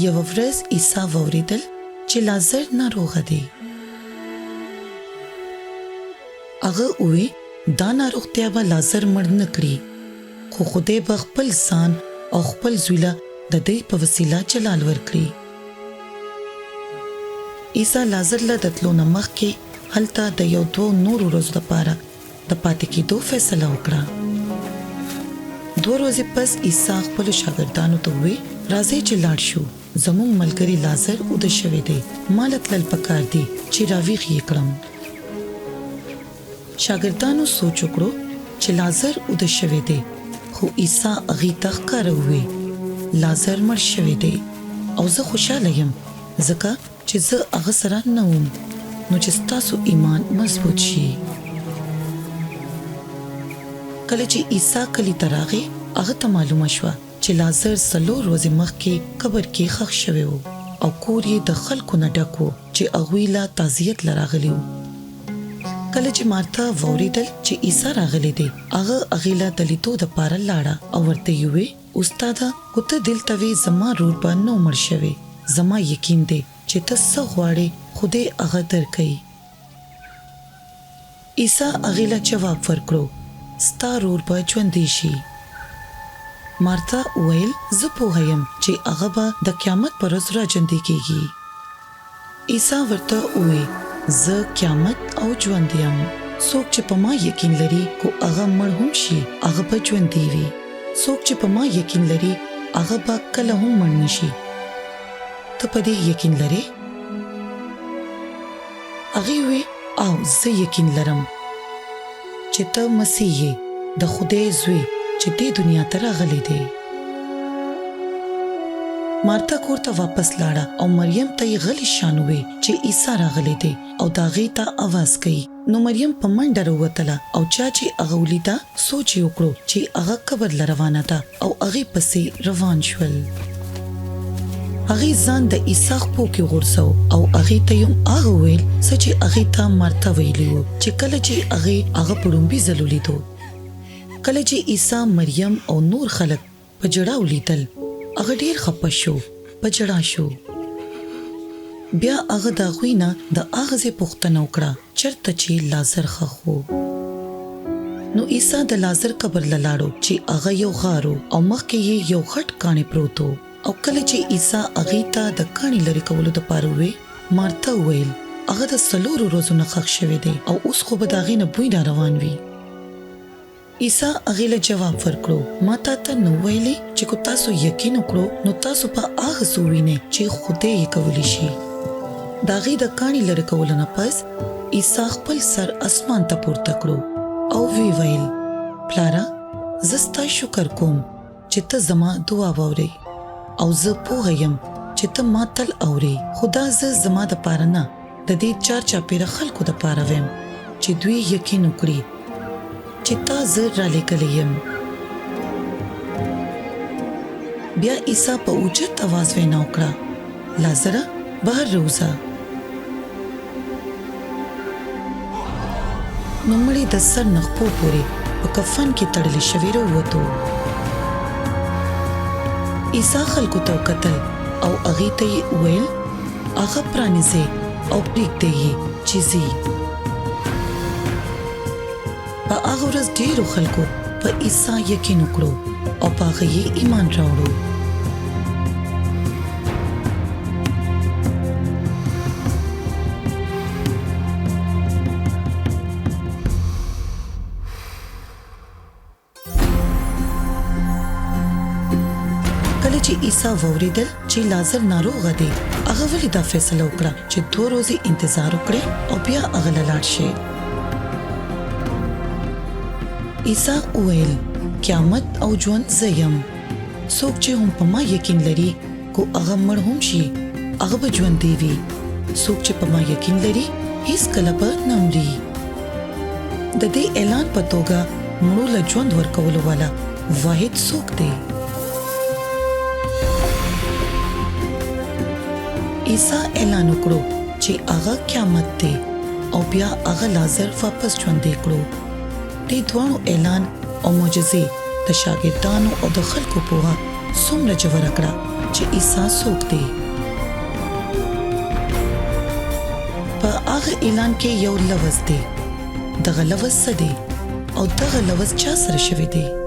یو ورځ عیسی واوریدل چې لازر ناروغه دی. هغه وی دا ناروغتیا به لازر مړ نه کړي، خو خدای به خپل ځان او خپل زوی له د دې په وسیله جلال ورکړي. عیسی لازر له د تلو نه مخکې هلته د یو 2 نورو ورځو دپاره د پاتې کېدو فیصله وکړه. 2 ورځې پس عیسی خپلو شاګردانو ته ووی راځئ چې لاړ شو، زموږ ملګری لازر اوده شوی دی، ما له تلل پکار دی چې راویښ یې کړم. شاګردانو سوچ وکړو چې لازر اوده شوی دی، خو عیسی هغې ته ښکاره ووی لازر مړ شوی دی او زه خوشحاله یم ځکه چې زه هغه سره نه وم، نو چې ستاسو ایمان مضبوط شي. کله چې عیسی کلي ته راغی هغه ته معلومه شوه چې لازر 4 ورځې مخکې قبر کې ښخ شوی و او کور یې د خلکو نه ډک و چې هغوی له تعزیت له راغلي وو. کله چې مارتا واوریدل چې عیسی راغلی دی هغه هغې له د لیدو دپاره لاړه او ورته یې ووی استاده خو ته دلته وې زما رور به نه مړ شوی، زما یقین دی چې ته څه غواړې خدای هغه درکوي. عیسی هغې له جواب ورکړو ستا رور به ژوندی شي. مارتا وویل زه پوهه یم چې هغه به د قیامت پر ورځ راژوندی کیږي. عیسی ورته ووی زه قیامت او ژوند یم، څوک چې په ما یقین لري کو هغه مړ هم شي هغه به ژوندی وي، څوک چې په ما یقین لري هغه به کله هم مړ نه شي. ته په دې یقین لرې؟ هغې ووی او زه یقین لرم چې ته مسیح یې، د خدای زوی چې دې دنیا ته راغلی دی. مارتا کور ته واپس لاړه او مریم ته یې غلی شان ووی چې عیسی راغلی دی او د هغې ته اواز کوي. نو مریم په منډه راووتله او چا چې هغه ولیده سوچ یې وکړو چې هغه قبر له روانه ده او هغې پسې روان شول. هغې ځان د عیسی خپو کې غورځو او هغې ته یې هم هغه وویل څه چې هغې ته مارتا ویلي وو چې کله چې هغې هغه په لومبي ځل ولیدو. کله چې عیسی مریم او نور خلک په ژړا ولیدل هغه ډېر خفه شو، په ژړا شو. بیا هغه د هغوی نه د هغه ځای پوښتنه وکړه چېرته چې لازر ښخ و. نو عیسی د لازر قبر له لاړو چې هغه یو غار و او مخکې یې یو غټ کاڼی پروت و. او کله چې عیسی هغې ته د کاڼي لرې کولو دپاره ووی مارتا وویل هغه د 4 ورځو نه ښخ شوی دی او اوس خو به د هغې نه بوی را روان وي. عیسی هغې له جواب ورکړو ما تا ته نو ویلې چې کو تاسو یقین وکړو نو تاسو به هغه څه ووینئ چې خدای یې کولی شي. د هغې د کاڼي لرې کولو نه پس عیسی خپل سر اسمان ته پورته کړو او وی ویل پلاره زه ستا شکر کوم چې ته زما دعا واورې او زه پوهه یم چې ته ما تل اورې، خو دا زه زما دپاره نه د دې چاپېره خلکو دپاره ویم چې دوی یقین وکړي چې تا زه رالیږلی یم. بیا عیسی په اوچت اواز وینا وکړه لازره بهر راوځه. نو مړی د سر نه خپو پورې په کفن کې تړلی شوی راووتو. عیسی خلکو ته وکتل او هغې ته یې وویل هغه پرانیزئ او پرېږدئ یې چې ځي. په هغه ورځ ډېرو خلکو په عیسی یقین وکړو او په هغه یې ایمان راوړو. کله چې عیسی واوریدل چې لازر ناروغه دی هغه ولې دا فیصله وکړه چې 2 ورځې انتظار وکړي او بیا هغه له لاړ شي. عیسی وویل قیامت او ژوند زه یم، څوک چې هم په ما یقین لري کو هغه مړ هم شي هغه به ژوندی وي، څوک چې په ما یقین لري هیڅکله به نه مري. د دې اعلان په توګه مړو له ژوند ورکولو والا واحد څوک دی؟ عیسی اعلان وکړو چې هغه قیامت دی او بیا هغه لازر واپس ژوندی کړو. دې دواړو اعلان او معجزې د شاګردانو او د خلکو پوهه څومره جوړه کړه چې عیسی څوک دی. په هغه اعلان کې یو لفظ دی. دغه لفظ څه دی او دغه لفظ چا سره شوی دی؟